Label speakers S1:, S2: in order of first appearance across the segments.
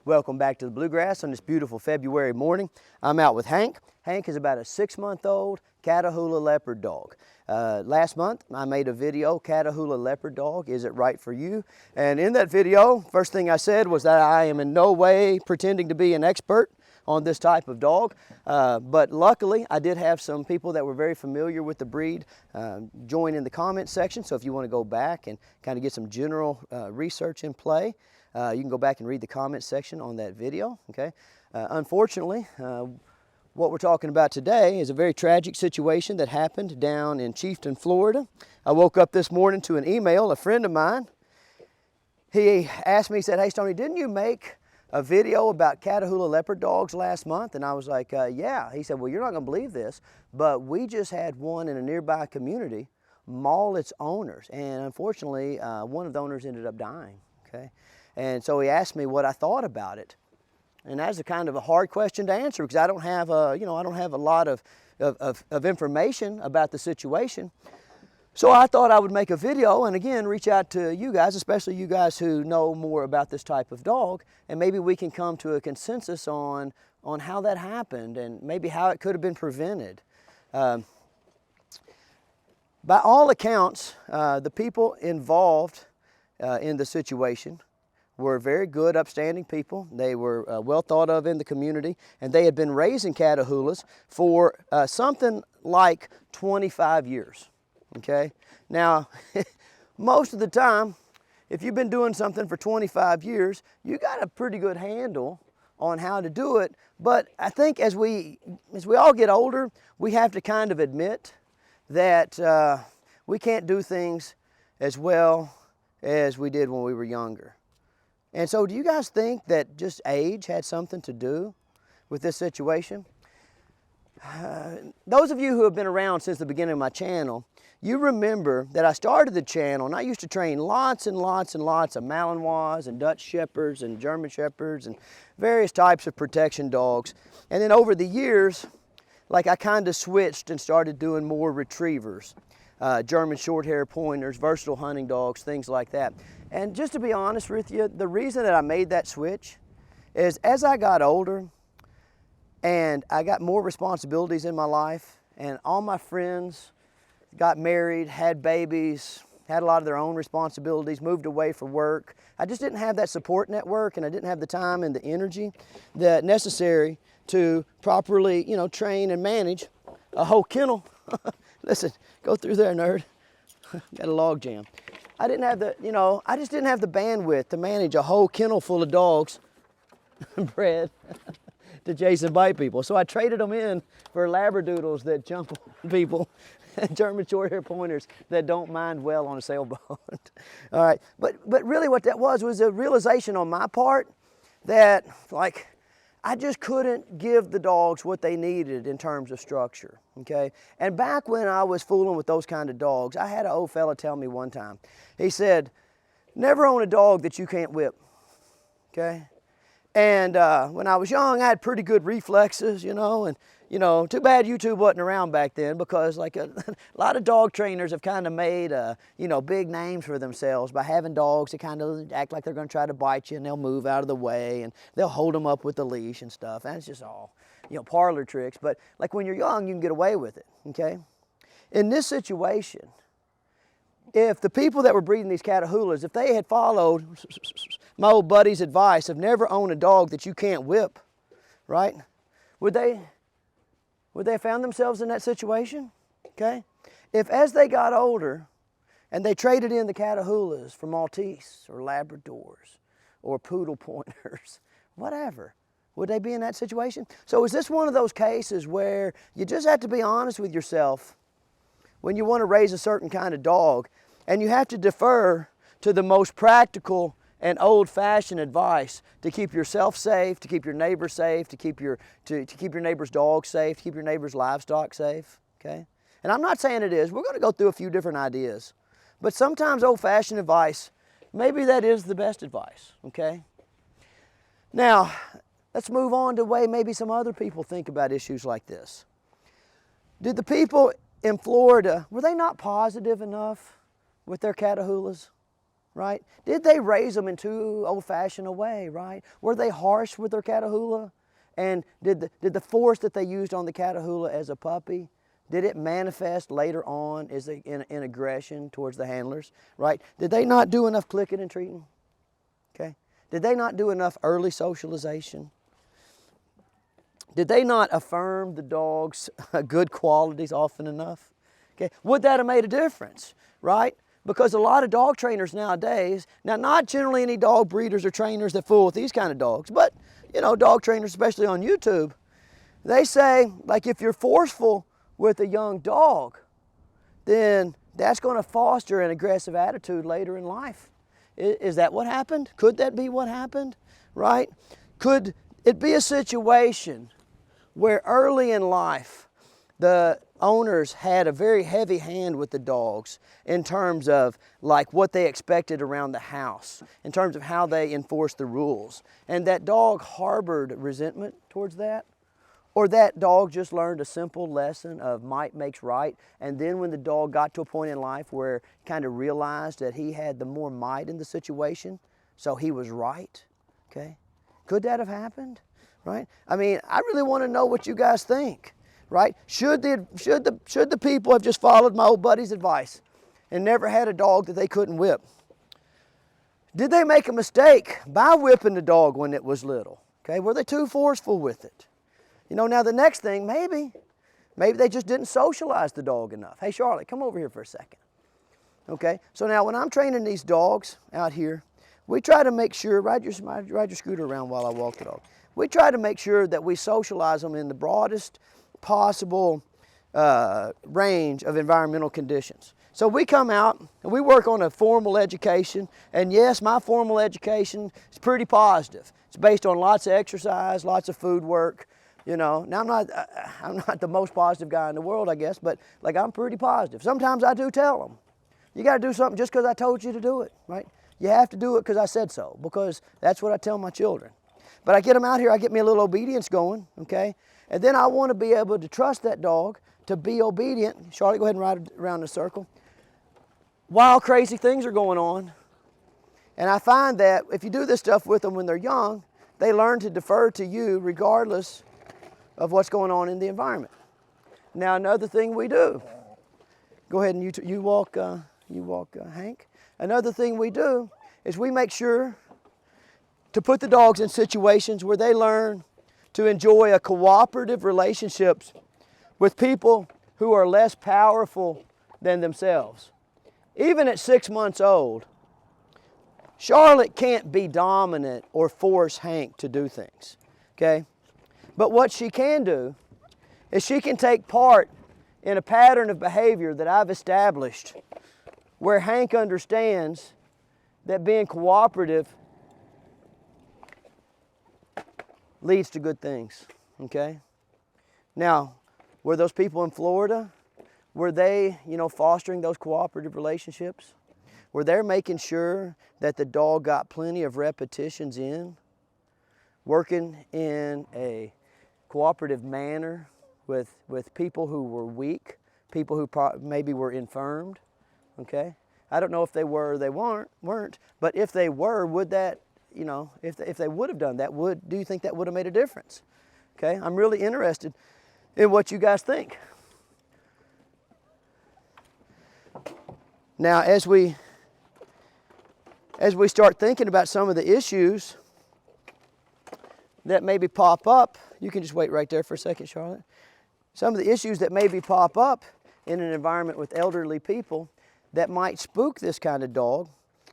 S1: Welcome back to the Bluegrass on this beautiful February morning. I'm out with Hank. Hank is about a 6-month-old Catahoula Leopard Dog. Last month I made a video, Catahoula Leopard Dog, is it right for you? And in that video, first thing I said was that I am in no way pretending to be an expert on this type of dog, but luckily I did have some people that were very familiar with the breed join in the comment section. So if you want to go back and kind of get some general research in play, you can go back and read the comment section on that video, okay? Unfortunately, what we're talking about today is a very tragic situation that happened down in Chieftain, Florida. I woke up this morning to an email, a friend of mine. He asked me, he said, "Hey Stonnie, didn't you make a video about Catahoula Leopard Dogs last month?" And I was like, yeah. He said, "Well, you're not gonna believe this, but we just had one in a nearby community maul its owners. And unfortunately, one of the owners ended up dying, okay? And so he asked me what I thought about it. And that's a kind of a hard question to answer because I don't have a, I don't have a lot of information about the situation. So I thought I would make a video and again, reach out to you guys, especially you guys who know more about this type of dog, and maybe we can come to a consensus on how that happened and maybe how it could have been prevented. By all accounts, the people involved in the situation were very good, upstanding people. They were well thought of in the community, and they had been raising Catahoulas for something like 25 years, okay? Now, most of the time, if you've been doing something for 25 years, you got a pretty good handle on how to do it, but I think as we all get older, we have to kind of admit that we can't do things as well as we did when we were younger. And so do you guys think that just age had something to do with this situation? Those of you who have been around since the beginning of my channel, you remember that I started the channel and I used to train lots and lots and lots of Malinois and Dutch Shepherds and German Shepherds and various types of protection dogs. And then over the years, like I kind of switched and started doing more retrievers, German Shorthair Pointers, versatile hunting dogs, things like that. And just to be honest with you, the reason that I made that switch is as I got older and I got more responsibilities in my life and all my friends got married, had babies, had a lot of their own responsibilities, moved away for work. I just didn't have that support network and I didn't have the time and the energy that necessary to properly, train and manage a whole kennel. Listen, go through there, nerd. Got a log jam. I didn't have the, I just didn't have the bandwidth to manage a whole kennel full of dogs bred to chase and bite people. So I traded them in for Labradoodles that jump on people and German Shorthair Pointers that don't mind well on a sailboat. All right, but really what that was a realization on my part that like, I just couldn't give the dogs what they needed in terms of structure, okay? And back when I was fooling with those kind of dogs, I had an old fella tell me one time, he said, never own a dog that you can't whip, okay? And when I was young, I had pretty good reflexes, and too bad YouTube wasn't around back then because like a lot of dog trainers have kind of made, big names for themselves by having dogs that kind of act like they're going to try to bite you and they'll move out of the way and they'll hold them up with the leash and stuff. And it's just all, parlor tricks. But like when you're young, you can get away with it, okay? In this situation, if the people that were breeding these Catahoulas, if they had followed my old buddy's advice of never own a dog that you can't whip, right? Would they have found themselves in that situation? Okay? If as they got older and they traded in the Catahoulas for Maltese or Labradors or Poodle Pointers, whatever, would they be in that situation? So is this one of those cases where you just have to be honest with yourself when you want to raise a certain kind of dog and you have to defer to the most practical and old-fashioned advice to keep yourself safe, to keep your neighbors safe, to keep your neighbor's dog safe, to keep your neighbor's livestock safe, okay? And I'm not saying it is. We're going to go through a few different ideas. But sometimes old-fashioned advice, maybe that is the best advice, okay? Now, let's move on to the way maybe some other people think about issues like this. Did the people in Florida, were they not positive enough with their Catahoulas? right? Did they raise them in too old-fashioned a way, right? Were they harsh with their Catahoula? And did the force that they used on the Catahoula as a puppy, did it manifest later on as in aggression towards the handlers, right? Did they not do enough clicking and treating? Okay. Did they not do enough early socialization? Did they not affirm the dog's good qualities often enough? Okay. Would that have made a difference, right? Because a lot of dog trainers nowadays, now not generally any dog breeders or trainers that fool with these kind of dogs, but you know, dog trainers, especially on YouTube, they say, like, if you're forceful with a young dog, then that's going to foster an aggressive attitude later in life. Is that what happened? Could that be what happened, right? Could it be a situation where early in life the owners had a very heavy hand with the dogs in terms of like what they expected around the house, in terms of how they enforced the rules, and that dog harbored resentment towards that? Or that dog just learned a simple lesson of might makes right, and then when the dog got to a point in life where he kind of realized that he had the more might in the situation, so he was right, okay? Could that have happened, right? I mean, I really want to know what you guys think, right? Should the people have just followed my old buddy's advice and never had a dog that they couldn't whip? Did they make a mistake by whipping the dog when it was little, okay? Were they too forceful with it? You know, now the next thing, maybe they just didn't socialize the dog enough. Hey, Charlotte, come over here for a second. Okay, so now when I'm training these dogs out here, we try to make sure, ride your scooter around while I walk the dog. We try to make sure that we socialize them in the broadest possible range of environmental conditions. So we come out and we work on a formal education, and yes, my formal education is pretty positive. It's based on lots of exercise, lots of food work. You know, now I'm not the most positive guy in the world, I guess, but like I'm pretty positive. Sometimes I do tell them, you got to do something just because I told you to do it, right? You have to do it because I said so, because that's what I tell my children. But I get them out here, I get me a little obedience going, okay? And then I want to be able to trust that dog to be obedient. Charlotte, go ahead and ride around the circle. While crazy things are going on. And I find that if you do this stuff with them when they're young, they learn to defer to you regardless of what's going on in the environment. Now another thing we do, go ahead and you walk Hank. Another thing we do is we make sure to put the dogs in situations where they learn to enjoy a cooperative relationships with people who are less powerful than themselves. Even at 6 months old, Charlotte can't be dominant or force Hank to do things, okay? But what she can do is she can take part in a pattern of behavior that I've established where Hank understands that being cooperative leads to good things, okay? Now, were those people in Florida, were they, you know, fostering those cooperative relationships? Were they making sure that the dog got plenty of repetitions in, working in a cooperative manner with people who were weak, people who maybe were infirmed, okay? I don't know if they were or they weren't, but if they were, would that, you know, if they would have done that, do you think that would have made a difference? Okay, I'm really interested in what you guys think. Now, as we start thinking about some of the issues that maybe pop up, you can just wait right there for a second, Charlotte. Some of the issues that maybe pop up in an environment with elderly people that might spook this kind of dog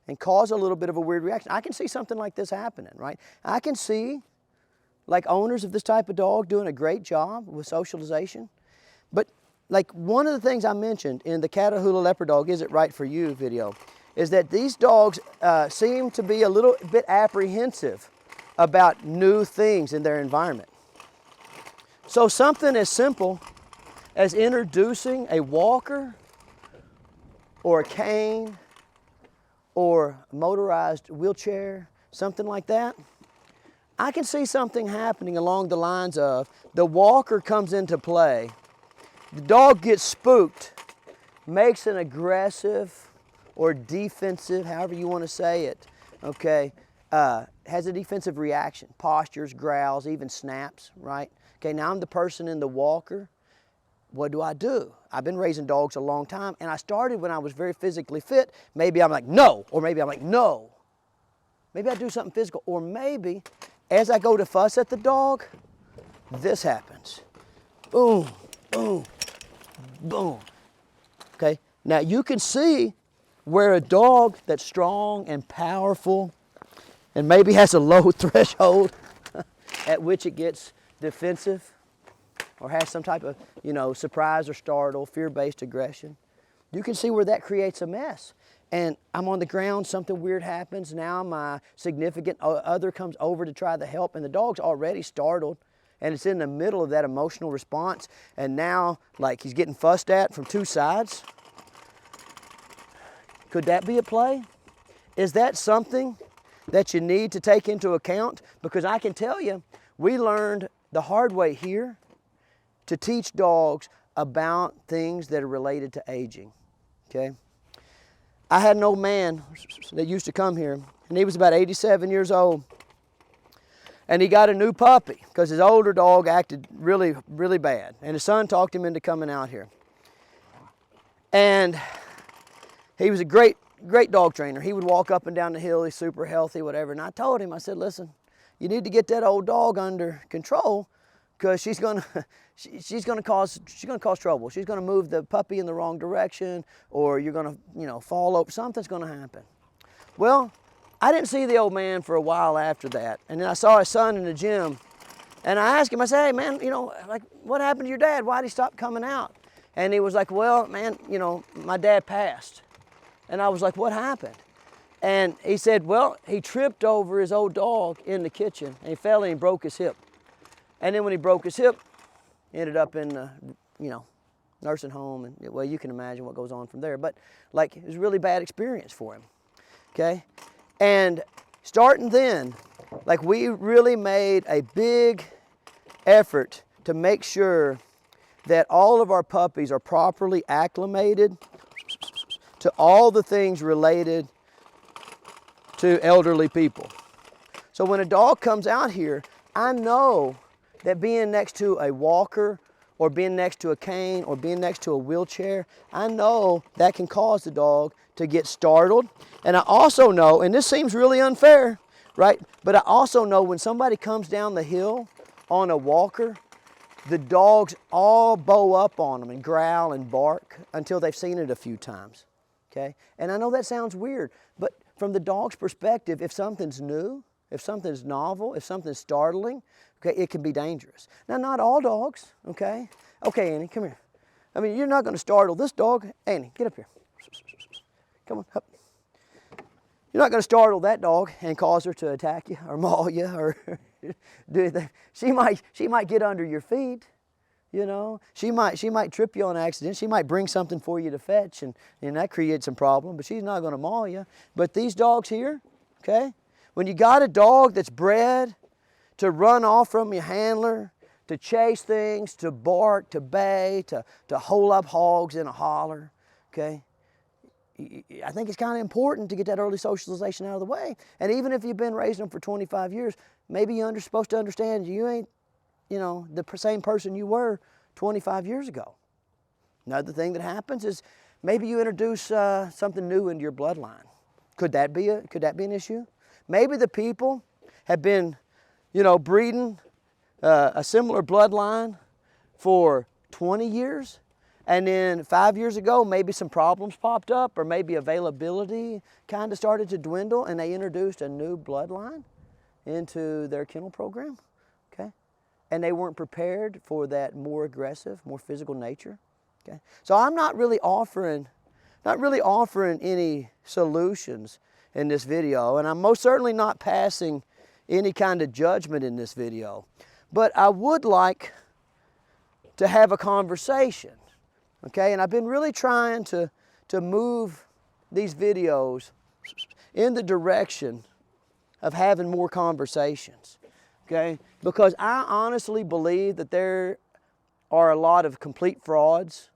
S1: and cause a little bit of a weird reaction. I can see something like this happening, right? I can see like owners of this type of dog doing a great job with socialization. But like one of the things I mentioned in the Catahoula Leopard Dog Is It Right For You video is that these dogs seem to be a little bit apprehensive about new things in their environment. So something as simple as introducing a walker or a cane or a motorized wheelchair, something like that, I can see something happening along the lines of the walker comes into play, the dog gets spooked, makes an aggressive or defensive, however you want to say it, okay, has a defensive reaction, postures, growls, even snaps, right? Okay, now I'm the person in the walker. What do? I've been raising dogs a long time, and I started when I was very physically fit. Maybe I'm like, no, or maybe I'm like, no. Maybe I do something physical, or maybe as I go to fuss at the dog, this happens. Boom, boom, boom. Okay, now you can see where a dog that's strong and powerful and maybe has a low threshold at which it gets defensive or has some type of, surprise or startle, fear-based aggression. You can see where that creates a mess. And I'm on the ground, something weird happens. Now my significant other comes over to try to help, and the dog's already startled, and it's in the middle of that emotional response, and now, like, he's getting fussed at from two sides. Could that be at play? Is that something that you need to take into account? Because I can tell you, we learned the hard way here to teach dogs about things that are related to aging, okay? I had an old man that used to come here, and he was about 87 years old, and he got a new puppy because his older dog acted really, really bad, and his son talked him into coming out here. And he was a great dog trainer. He would walk up and down the hill, he's super healthy, whatever, and I told him, I said, listen, you need to get that old dog under control because she's gonna cause trouble. She's gonna move the puppy in the wrong direction, or you're gonna, fall over. Something's gonna happen. Well, I didn't see the old man for a while after that, and then I saw his son in the gym, and I asked him. I said, "Hey, man, like, what happened to your dad? Why'd he stop coming out?" And he was like, "Well, man, my dad passed." And I was like, "What happened?" And he said, "Well, he tripped over his old dog in the kitchen, and he fell and he broke his hip. And then when he broke his hip, he ended up in, nursing home. And, well, you can imagine what goes on from there. But, like, it was a really bad experience for him, okay? And starting then, like, we really made a big effort to make sure that all of our puppies are properly acclimated to all the things related to elderly people. So when a dog comes out here, I know that being next to a walker or being next to a cane or being next to a wheelchair, I know that can cause the dog to get startled. And I also know, and this seems really unfair, right? But I also know when somebody comes down the hill on a walker, the dogs all bow up on them and growl and bark until they've seen it a few times, okay? And I know that sounds weird, but from the dog's perspective, if something's new, if something's novel, if something's startling, okay, it can be dangerous. Now, not all dogs, okay? Okay, Annie, come here. I mean, you're not going to startle this dog. Annie, get up here. Come on, up. You're not going to startle that dog and cause her to attack you or maul you or do anything. She might get under your feet, She might trip you on accident. She might bring something for you to fetch, and that creates some problem, but she's not going to maul you. But these dogs here, okay, when you got a dog that's bred to run off from your handler, to chase things, to bark, to bay, to hole up hogs in a holler, okay? I think it's kind of important to get that early socialization out of the way. And even if you've been raising them for 25 years, maybe you're supposed to understand you ain't, the same person you were 25 years ago. Another thing that happens is maybe you introduce something new into your bloodline. Could that be an issue? Maybe the people have been, breeding a similar bloodline for 20 years, and then 5 years ago, maybe some problems popped up, or maybe availability kind of started to dwindle, and they introduced a new bloodline into their kennel program, okay? And they weren't prepared for that more aggressive, more physical nature, okay? So I'm not really offering any solutions in this video, and I'm most certainly not passing any kind of judgment in this video. But I would like to have a conversation, okay? And I've been really trying to move these videos in the direction of having more conversations, okay? Because I honestly believe that there are a lot of complete frauds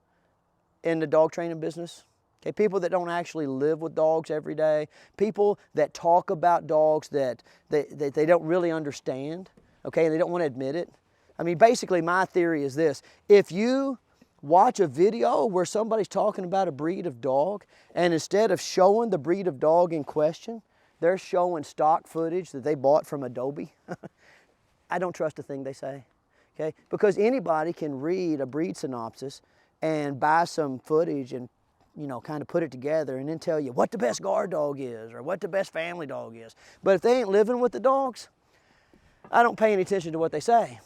S1: in the dog training business, Okay, people that don't actually live with dogs every day, people that talk about dogs that they don't really understand, okay, and they don't want to admit it. I mean, basically my theory is this: if you watch a video where somebody's talking about a breed of dog, and instead of showing the breed of dog in question, they're showing stock footage that they bought from Adobe, I don't trust a thing they say, okay? Because anybody can read a breed synopsis and buy some footage and, you know, kind of put it together and then tell you what the best guard dog is or what the best family dog is. But if they ain't living with the dogs, I don't pay any attention to what they say.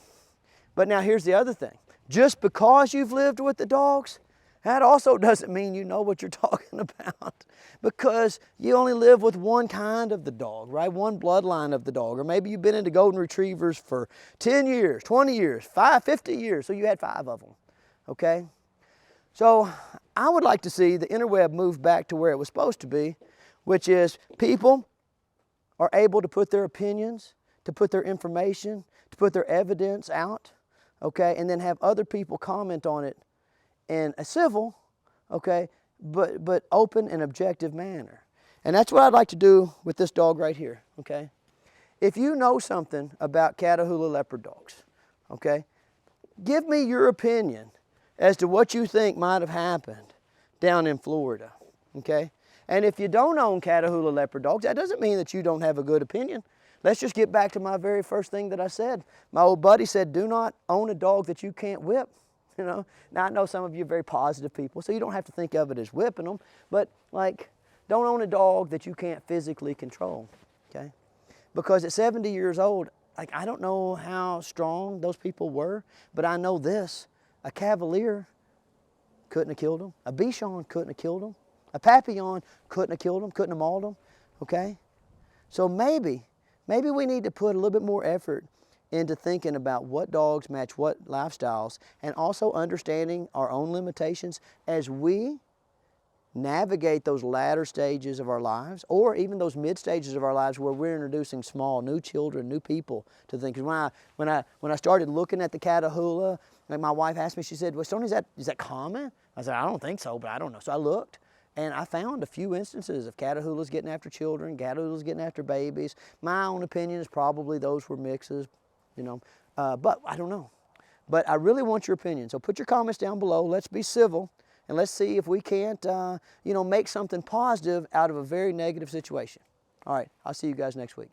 S1: But now here's the other thing. Just because you've lived with the dogs, that also doesn't mean you know what you're talking about, because you only live with one kind of the dog, right? One bloodline of the dog. Or maybe you've been into golden retrievers for 10 years, 20 years, 50 years, so you had 5 of them, okay? So I would like to see the interweb move back to where it was supposed to be, which is people are able to put their opinions, to put their information, to put their evidence out, okay, and then have other people comment on it in a civil, okay, but open and objective manner. And that's what I'd like to do with this dog right here, okay? If you know something about Catahoula Leopard dogs, okay, give me your opinion as to what you think might have happened down in Florida, okay? And if you don't own Catahoula Leopard dogs, that doesn't mean that you don't have a good opinion. Let's just get back to my very first thing that I said. My old buddy said, do not own a dog that you can't whip. You know, now I know some of you are very positive people, so you don't have to think of it as whipping them, but like, don't own a dog that you can't physically control, okay? Because at 70 years old, like, I don't know how strong those people were, but I know this: a Cavalier couldn't have killed him, a Bichon couldn't have killed him, a Papillon couldn't have killed him, couldn't have mauled him, okay? So maybe we need to put a little bit more effort into thinking about what dogs match what lifestyles, and also understanding our own limitations as we navigate those latter stages of our lives, or even those mid stages of our lives where we're introducing small, new children, new people to things. When I started looking at the Catahoula, like my wife asked me, she said, well, Stonnie, is that common? I said, I don't think so, but I don't know. So I looked, and I found a few instances of Catahoulas getting after children, Catahoulas getting after babies. My own opinion is probably those were mixes, you know, but I don't know. But I really want your opinion. So put your comments down below. Let's be civil, and let's see if we can't, you know, make something positive out of a very negative situation. All right, I'll see you guys next week.